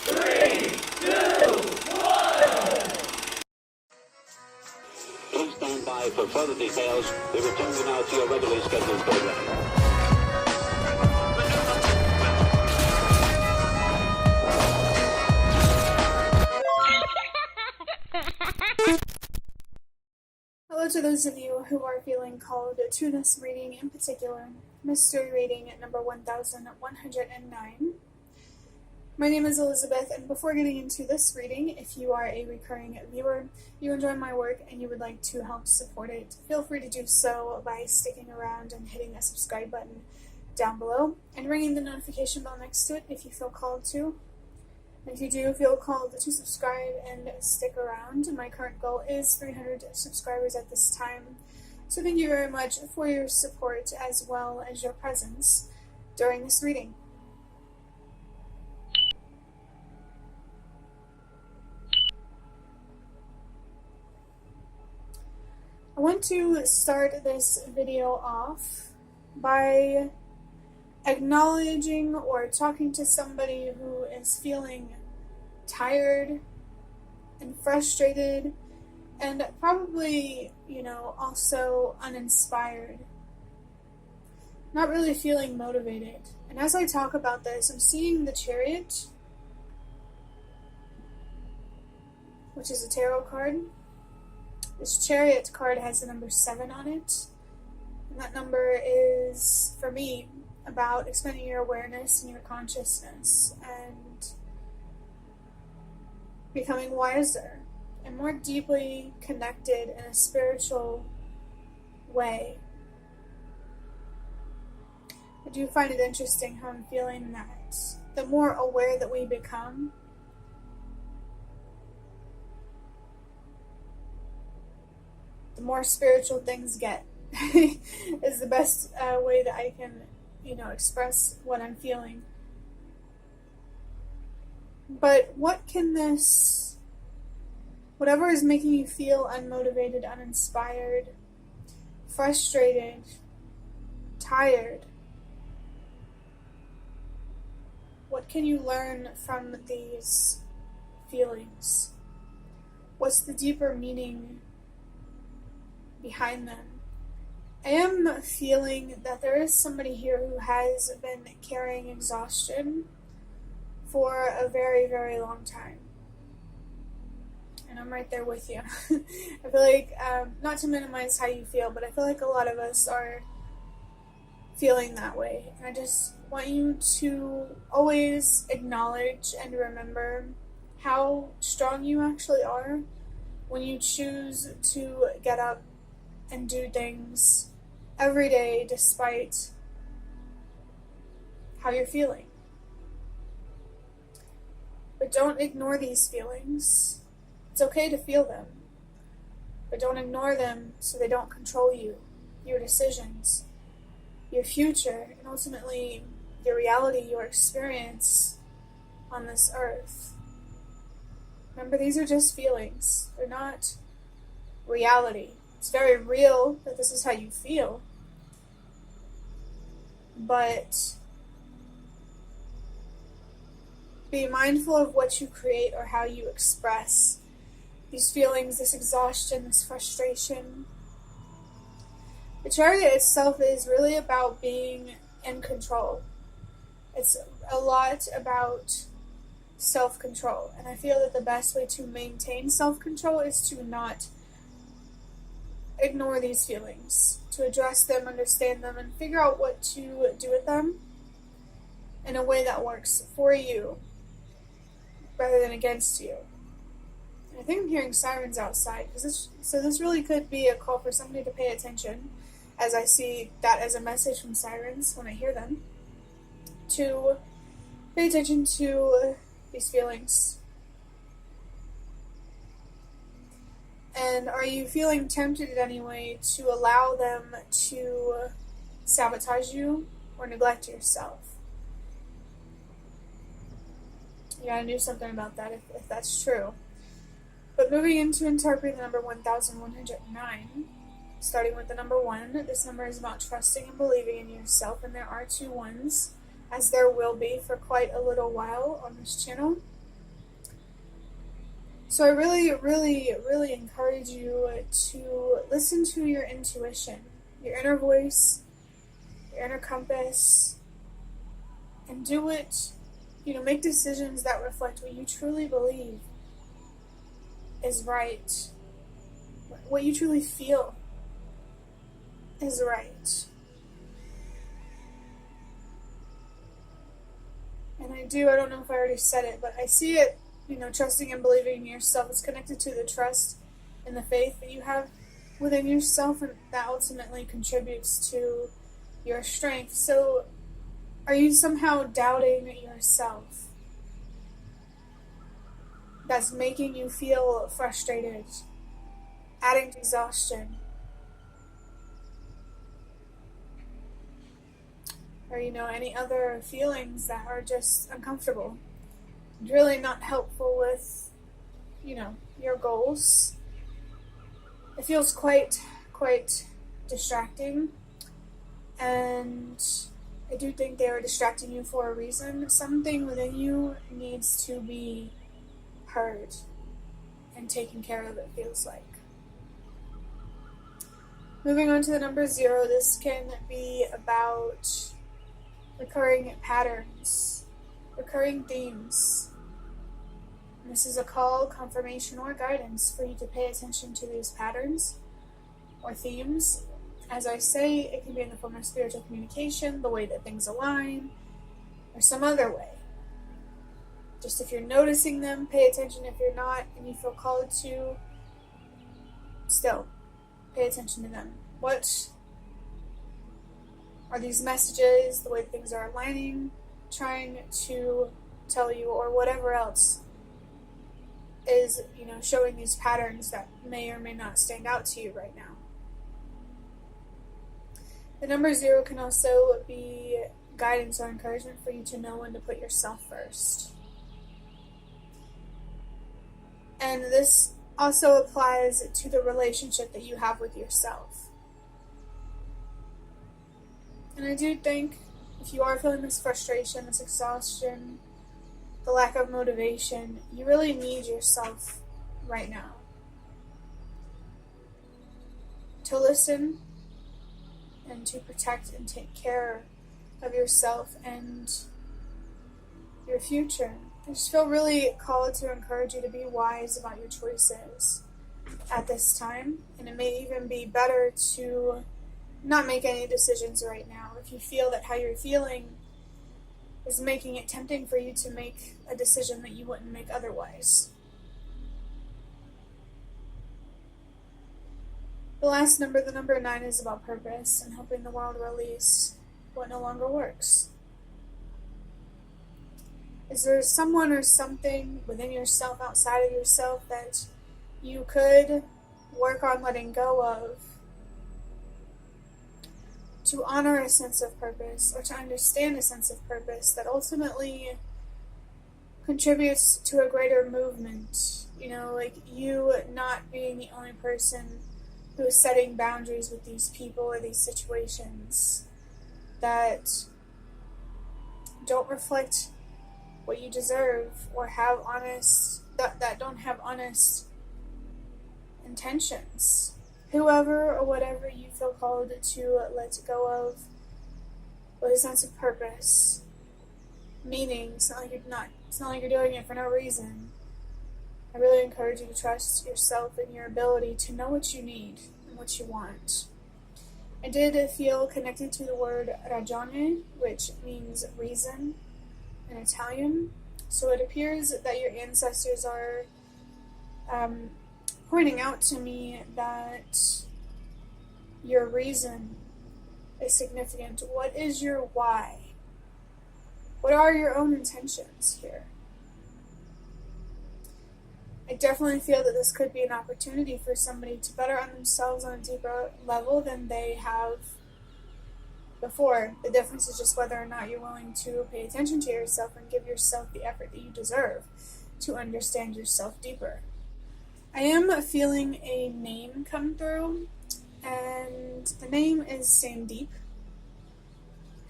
3, 2, 1. Please stand by for further details. We return you now to your regularly scheduled program. Hello to those of you who are feeling called to this reading in particular, mystery reading at number 1109. My name is Elizabeth, and before getting into this reading, if you are a recurring viewer, you enjoy my work, and you would like to help support it, feel free to do so by sticking around and hitting that subscribe button down below, and ringing the notification bell next to it if you feel called to. If you do feel called to subscribe and stick around, my current goal is 300 subscribers at this time. So thank you very much for your support as well as your presence during this reading. I want to start this video off by acknowledging or talking to somebody who is feeling tired and frustrated and probably, also uninspired. Not really feeling motivated. And as I talk about this, I'm seeing the Chariot, which is a tarot card. This Chariot card has the number 7 on it. And that number is, for me, about expanding your awareness and your consciousness and becoming wiser and more deeply connected in a spiritual way. I do find it interesting how I'm feeling that the more aware that we become, the more spiritual things get. Is the best way that I can express what I'm feeling. But what can whatever is making you feel unmotivated, uninspired, frustrated, tired, what can you learn from these feelings? What's the deeper meaning behind them? I am feeling that there is somebody here who has been carrying exhaustion for a very, very long time. And I'm right there with you. I feel like, not to minimize how you feel, but I feel like a lot of us are feeling that way. And I just want you to always acknowledge and remember how strong you actually are when you choose to get up and do things every day despite how you're feeling. But don't ignore these feelings. It's okay to feel them, but don't ignore them so they don't control you, your decisions, your future, and ultimately your reality, your experience on this earth. Remember, these are just feelings. They're not reality. It's very real that this is how you feel, but be mindful of what you create or how you express these feelings, this exhaustion, this frustration. The Chariot itself is really about being in control. It's a lot about self-control, and I feel that the best way to maintain self-control is to not ignore these feelings, to address them, understand them, and figure out what to do with them in a way that works for you rather than against you. And I think I'm hearing sirens outside, so this really could be a call for somebody to pay attention, as I see that as a message from sirens when I hear them, to pay attention to these feelings. And are you feeling tempted in any way to allow them to sabotage you or neglect yourself? You gotta do something about that if that's true. But moving into interpreting the number 1109, starting with the number 1, this number is about trusting and believing in yourself, and there are 2 ones, as there will be for quite a little while on this channel. So I really encourage you to listen to your intuition, your inner voice, your inner compass, and do it, make decisions that reflect what you truly believe is right, what you truly feel is right. And I don't know if I already said it, but I see it, trusting and believing in yourself. It's connected to the trust and the faith that you have within yourself, and that ultimately contributes to your strength. So, are you somehow doubting yourself? That's making you feel frustrated, adding to exhaustion. Or, any other feelings that are just uncomfortable. Really not helpful with, your goals. It feels quite distracting, and I do think they are distracting you for a reason. Something within you needs to be heard and taken care of, it feels like. Moving on to the number 0, this can be about recurring patterns, recurring themes. And this is a call, confirmation, or guidance for you to pay attention to these patterns or themes. As I say, it can be in the form of spiritual communication, the way that things align, or some other way. Just if you're noticing them, pay attention. If you're not and you feel called to, still pay attention to them. What are these messages, the way things are aligning, trying to tell you, or whatever else is, showing these patterns that may or may not stand out to you right now. The number 0 can also be guidance or encouragement for you to know when to put yourself first. And this also applies to the relationship that you have with yourself. And I do think if you are feeling this frustration, this exhaustion, the lack of motivation, you really need yourself right now. To listen and to protect and take care of yourself and your future. I just feel really called to encourage you to be wise about your choices at this time. And it may even be better to not make any decisions right now if you feel that how you're feeling is making it tempting for you to make a decision that you wouldn't make otherwise. The last number, the number 9, is about purpose and helping the world release what no longer works. Is there someone or something within yourself, outside of yourself, that you could work on letting go of to honor a sense of purpose or to understand a sense of purpose that ultimately contributes to a greater movement? Like you not being the only person who is setting boundaries with these people or these situations that don't reflect what you deserve or have that don't have honest intentions. Whoever or whatever you feel called to let go of with a sense of purpose, meaning it's not like you're doing it for no reason. I really encourage you to trust yourself and your ability to know what you need and what you want. I did feel connected to the word ragione, which means reason in Italian. So it appears that your ancestors are pointing out to me that your reason is significant. What is your why? What are your own intentions here? I definitely feel that this could be an opportunity for somebody to better on themselves on a deeper level than they have before. The difference is just whether or not you're willing to pay attention to yourself and give yourself the effort that you deserve to understand yourself deeper. I am feeling a name come through, and the name is Sandeep.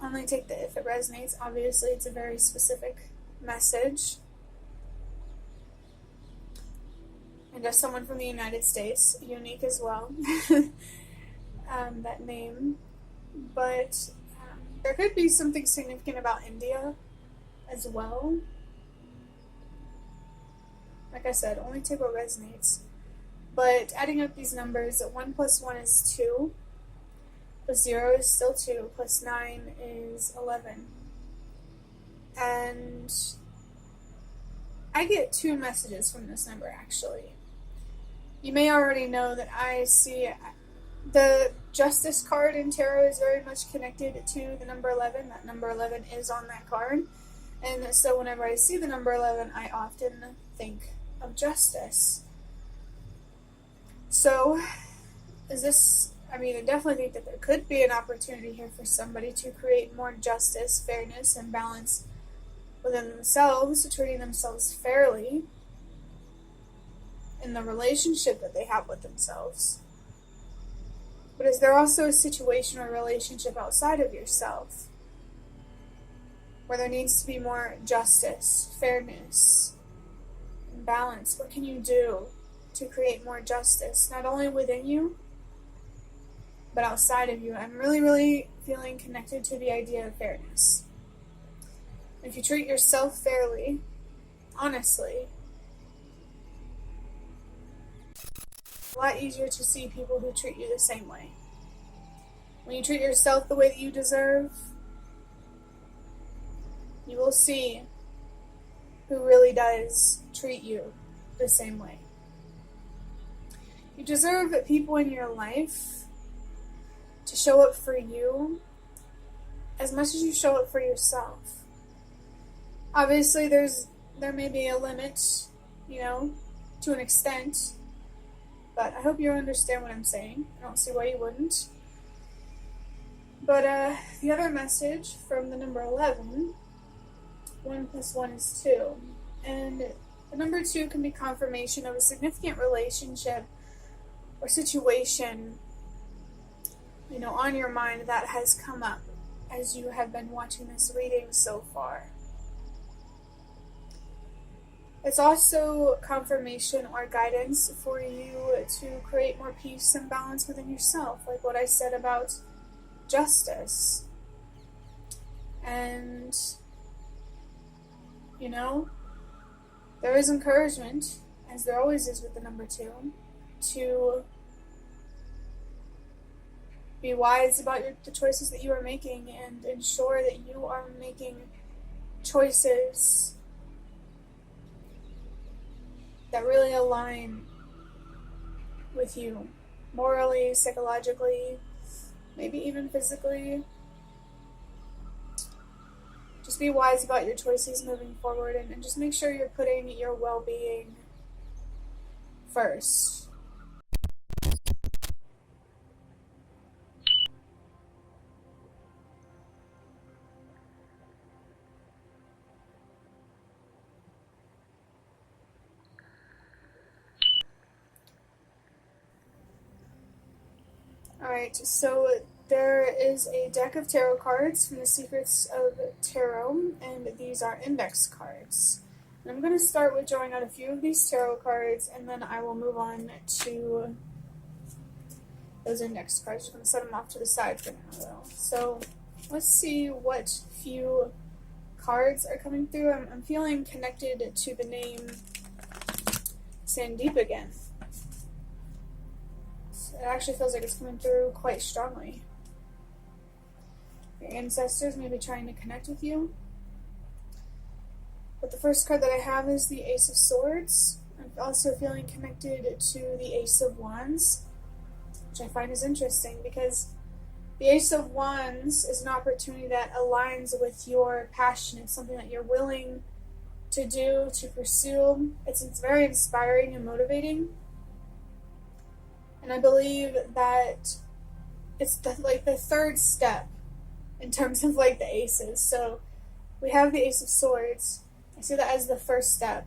Only take that if it resonates. Obviously, it's a very specific message. and as someone from the United States, unique as well, that name. But there could be something significant about India as well. Like I said, only take what resonates. But adding up these numbers, 1 plus 1 is 2, plus 0 is still 2, plus 9 is 11. And I get 2 messages from this number, actually. You may already know that I see the Justice card in tarot is very much connected to the number 11. That number 11 is on that card. And so whenever I see the number 11, I often think of justice. So, I definitely think that there could be an opportunity here for somebody to create more justice, fairness, and balance within themselves, treating themselves fairly in the relationship that they have with themselves. But is there also a situation or relationship outside of yourself where there needs to be more justice, fairness, and balance? What can you do to create more justice, not only within you, but outside of you? I'm really, really feeling connected to the idea of fairness. If you treat yourself fairly, honestly, it's a lot easier to see people who treat you the same way. When you treat yourself the way that you deserve, you will see who really does treat you the same way. You deserve people in your life to show up for you as much as you show up for yourself. Obviously, there may be a limit, to an extent, but I hope you understand what I'm saying. I don't see why you wouldn't. But the other message from the number 11, 1 plus 1 is 2. And the number 2 can be confirmation of a significant relationship or situation, on your mind that has come up as you have been watching this reading so far. It's also confirmation or guidance for you to create more peace and balance within yourself, like what I said about justice. And, there is encouragement, as there always is with the number 2, to be wise about the choices that you are making and ensure that you are making choices that really align with you morally, psychologically, maybe even physically. Just be wise about your choices moving forward and just make sure you're putting your well-being first. Alright, so there is a deck of tarot cards from the Secrets of Tarot, and these are index cards. And I'm going to start with drawing out a few of these tarot cards, and then I will move on to those index cards. I'm going to set them off to the side for now, though. So let's see what few cards are coming through. I'm feeling connected to the name Sandeep again. It actually feels like it's coming through quite strongly. Your ancestors may be trying to connect with you. But the first card that I have is the Ace of Swords. I'm also feeling connected to the Ace of Wands, which I find is interesting because the Ace of Wands is an opportunity that aligns with your passion. It's something that you're willing to do, to pursue. It's very inspiring and motivating. And I believe that it's the third step in terms of the aces. So we have the Ace of Swords. I see that as the first step.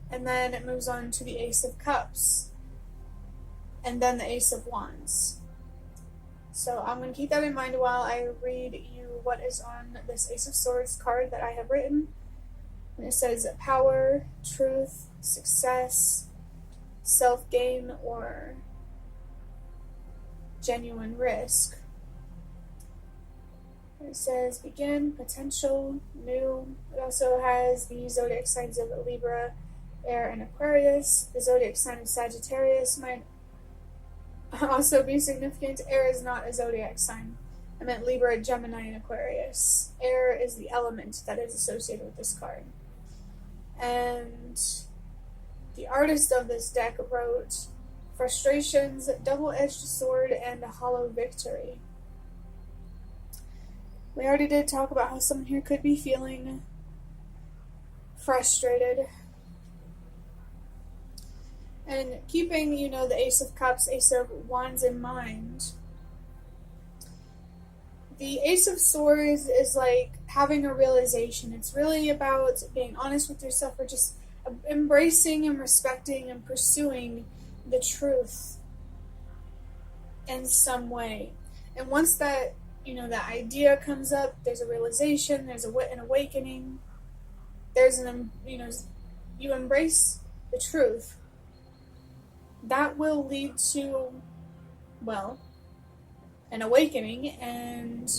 And then it moves on to the Ace of Cups. And then the Ace of Wands. So I'm going to keep that in mind while I read you what is on this Ace of Swords card that I have written. And it says power, truth, success, self-gain or genuine risk. It says begin, potential, new. It also has the zodiac signs of Libra, Air, and Aquarius. The zodiac sign of Sagittarius might also be significant. Air is not a zodiac sign. I meant Libra, Gemini, and Aquarius. Air is the element that is associated with this card. And the artist of this deck wrote frustrations, double-edged sword, and a hollow victory. We already did talk about how someone here could be feeling frustrated. And keeping, the Ace of Cups, Ace of Wands in mind, the Ace of Swords is like having a realization. It's really about being honest with yourself, or just embracing and respecting and pursuing the truth in some way. And once that, that idea comes up, there's a realization, there's an awakening, there's you embrace the truth. That will lead to, well, an awakening, and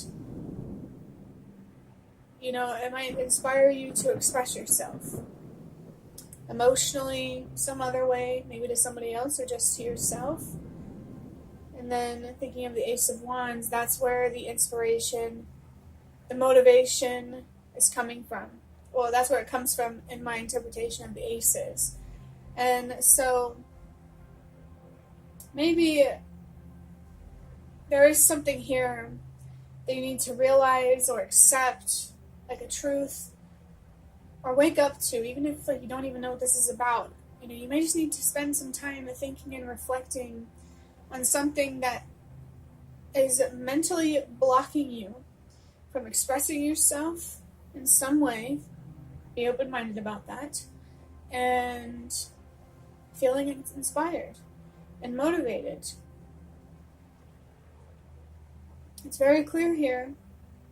it might inspire you to express yourself emotionally, some other way, maybe to somebody else or just to yourself. And then thinking of the Ace of Wands, that's where the inspiration, the motivation is coming from. Well, that's where it comes from in my interpretation of the aces. And so maybe there is something here that you need to realize or accept, like a truth, or wake up to, even if you don't even know what this is about. You may just need to spend some time thinking and reflecting on something that is mentally blocking you from expressing yourself in some way. Be open-minded about that, and feeling inspired and motivated. It's very clear here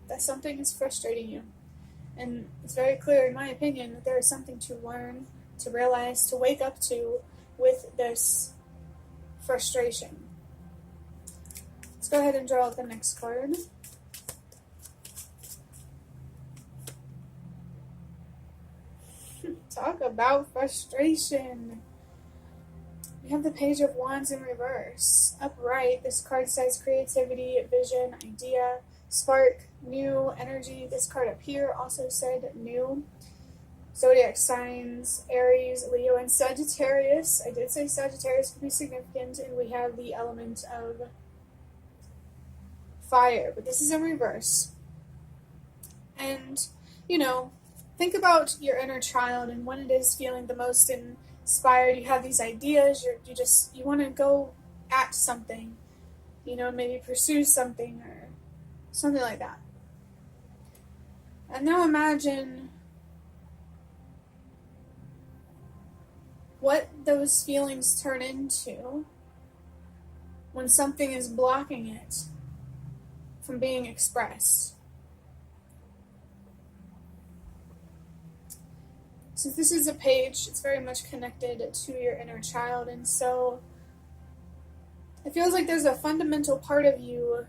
that something is frustrating you. And it's very clear, in my opinion, that there is something to learn, to realize, to wake up to with this frustration. Let's go ahead and draw out the next card. Talk about frustration. We have the Page of Wands in reverse. Upright, this card says creativity, vision, idea, spark, new energy. This card up here also said new. Zodiac signs, Aries, Leo, and Sagittarius. I did say Sagittarius could be significant, and we have the element of fire, but this is in reverse. And, think about your inner child and when it is feeling the most inspired. You have these ideas, you want to go at something, maybe pursue something or something like that. And now imagine what those feelings turn into when something is blocking it from being expressed. Since this is a page, it's very much connected to your inner child, and so it feels like there's a fundamental part of you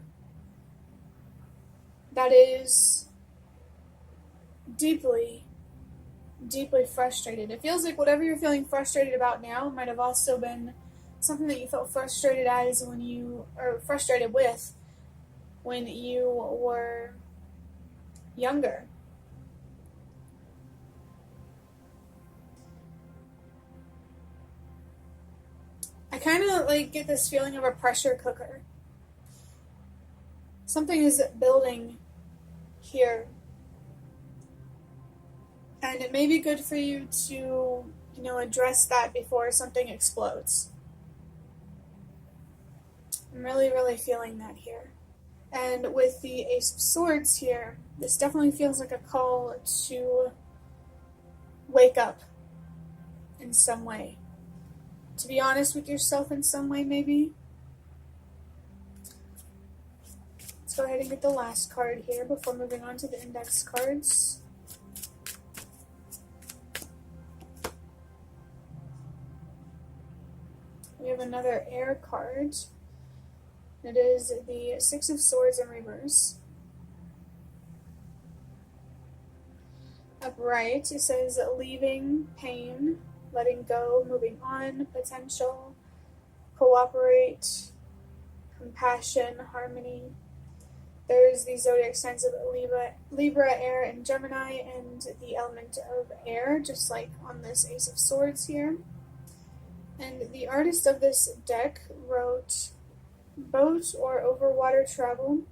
that is deeply, deeply frustrated. It feels like whatever you're feeling frustrated about now might have also been something that you felt frustrated frustrated with when you were younger. I kind of get this feeling of a pressure cooker. Something is building here. And it may be good for you to, address that before something explodes. I'm really, really feeling that here. And with the Ace of Swords here, this definitely feels like a call to wake up in some way. To be honest with yourself in some way, maybe. Let's go ahead and get the last card here before moving on to the index cards. another air card. It is the Six of Swords in reverse. Upright, it says leaving, pain, letting go, moving on, potential, cooperate, compassion, harmony. There's the zodiac signs of Libra, Air, and Gemini, and the element of air, just like on this Ace of Swords here. And the artist of this deck wrote, boat or over water travel,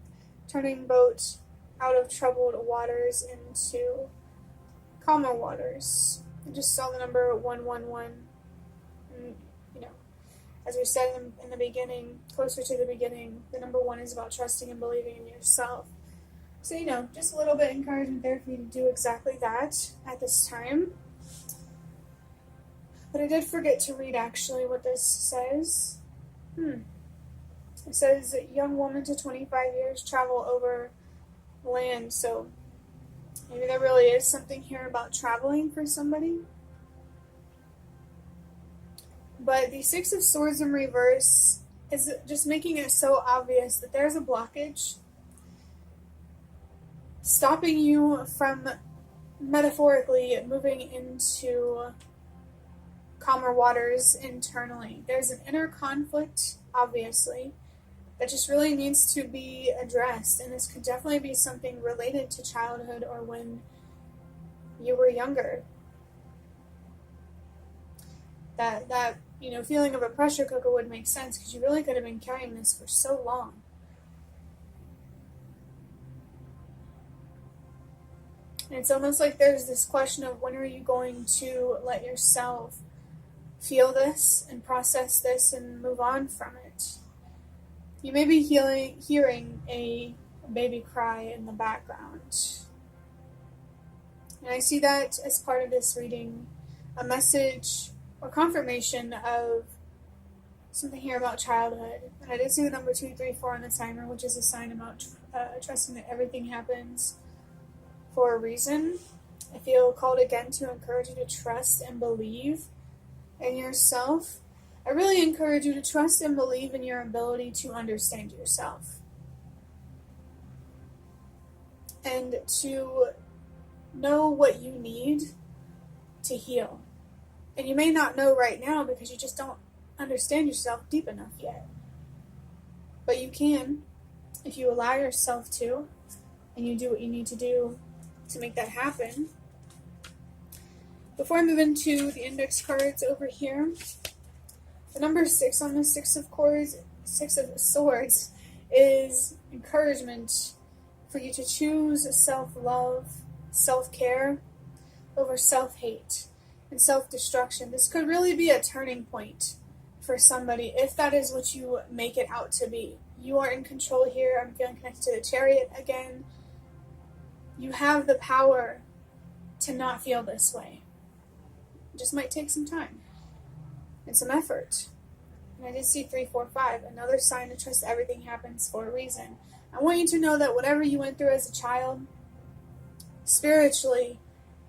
turning boat out of troubled waters into calmer waters. I just saw the number 111, and as we said in the beginning, closer to the beginning, the number 1 is about trusting and believing in yourself. So, just a little bit of encouragement there for you to do exactly that at this time. But I did forget to read actually what this says. It says, young woman to 25 years, travel over land. So maybe there really is something here about traveling for somebody. But the Six of Swords in reverse is just making it so obvious that there's a blockage stopping you from metaphorically moving into calmer waters internally. There's an inner conflict, obviously, that just really needs to be addressed. And this could definitely be something related to childhood or when you were younger. That feeling of a pressure cooker would make sense because you really could have been carrying this for so long. And it's almost like there's this question of when are you going to let yourself feel this and process this and move on from it. You may be hearing a baby cry in the background. And I see that as part of this reading, a message or confirmation of something here about childhood. And I did see the number 234 on the timer, which is a sign about trusting that everything happens for a reason. I feel called again to encourage you to trust and believe in yourself. I really encourage you to trust and believe in your ability to understand yourself. And to know what you need to heal. And you may not know right now because you just don't understand yourself deep enough yet. But you can if you allow yourself to, and you do what you need to do to make that happen. Before I move into the index cards over here, the number 6 on the Six of Swords is encouragement for you to choose self-love, self-care over self-hate and self-destruction. This could really be a turning point for somebody if that is what you make it out to be. You are in control here. I'm feeling connected to the Chariot again. You have the power to not feel this way. It just might take some time and some effort. And I did see 345, another sign to trust everything happens for a reason. I want you to know that whatever you went through as a child, spiritually,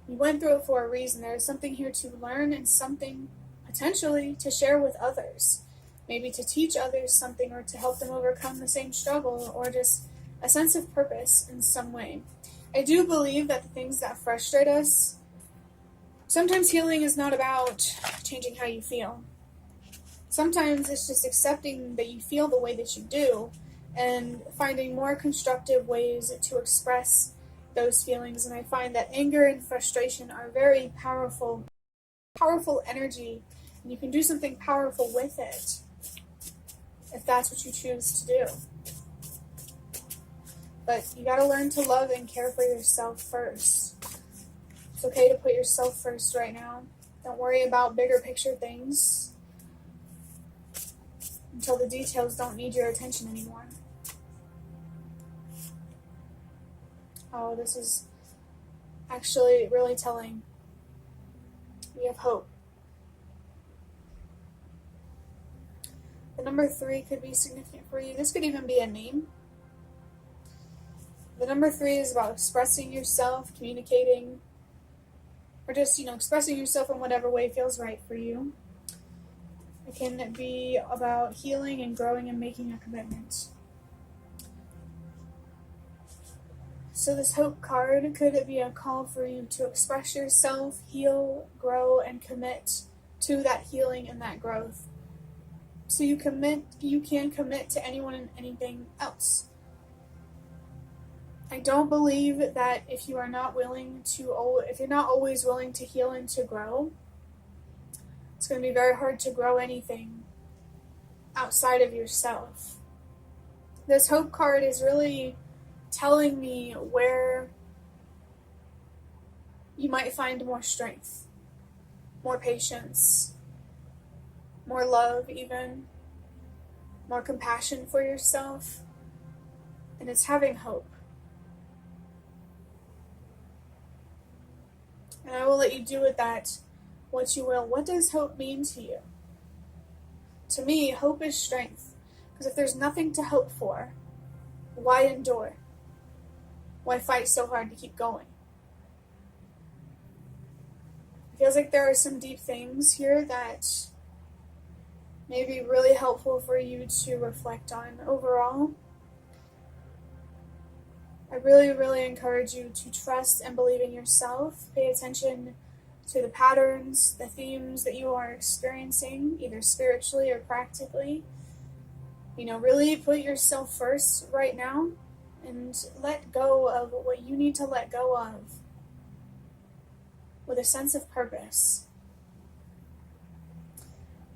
you went through it for a reason. There is something here to learn and something potentially to share with others. Maybe to teach others something or to help them overcome the same struggle or just a sense of purpose in some way. I do believe that the things that frustrate us, sometimes healing is not about changing how you feel. Sometimes it's just accepting that you feel the way that you do and finding more constructive ways to express those feelings. And I find that anger and frustration are very powerful energy, and you can do something powerful with it if that's what you choose to do. But you gotta learn to love and care for yourself first. It's okay to put yourself first right now. Don't worry about bigger picture things until the details don't need your attention anymore. Oh, this is actually really telling. We have hope. The number 3 could be significant for you. This could even be a name. The number 3 is about expressing yourself, communicating, or just, expressing yourself in whatever way feels right for you. It can be about healing and growing and making a commitment. So this hope card could be a call for you to express yourself, heal, grow, and commit to that healing and that growth. So you can commit to anyone and anything else. I don't believe that if you're not always willing to heal and to grow, it's going to be very hard to grow anything outside of yourself. This hope card is really telling me where you might find more strength, more patience, more love even, more compassion for yourself, and it's having hope. And I will let you do with that what you will. What does hope mean to you? To me, hope is strength. Because if there's nothing to hope for, why endure? Why fight so hard to keep going? It feels like there are some deep things here that may be really helpful for you to reflect on overall. I really, really encourage you to trust and believe in yourself. Pay attention to the patterns, the themes that you are experiencing, either spiritually or practically. Really put yourself first right now and let go of what you need to let go of with a sense of purpose.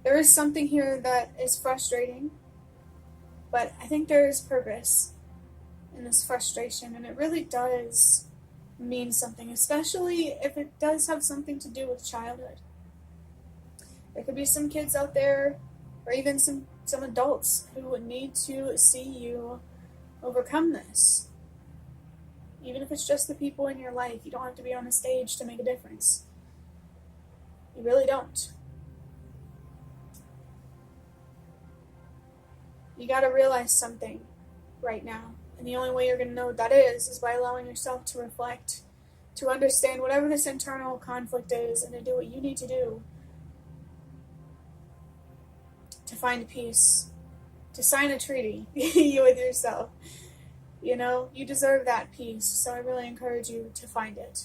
There is something here that is frustrating, but I think there is purpose in this frustration, and it really does mean something, especially if it does have something to do with childhood. There could be some kids out there, or even some adults who would need to see you overcome this. Even if it's just the people in your life, you don't have to be on a stage to make a difference. You really don't. You gotta realize something right now. And the only way you're going to know what that is by allowing yourself to reflect, to understand whatever this internal conflict is, and to do what you need to do to find peace, to sign a treaty with yourself. You deserve that peace, so I really encourage you to find it.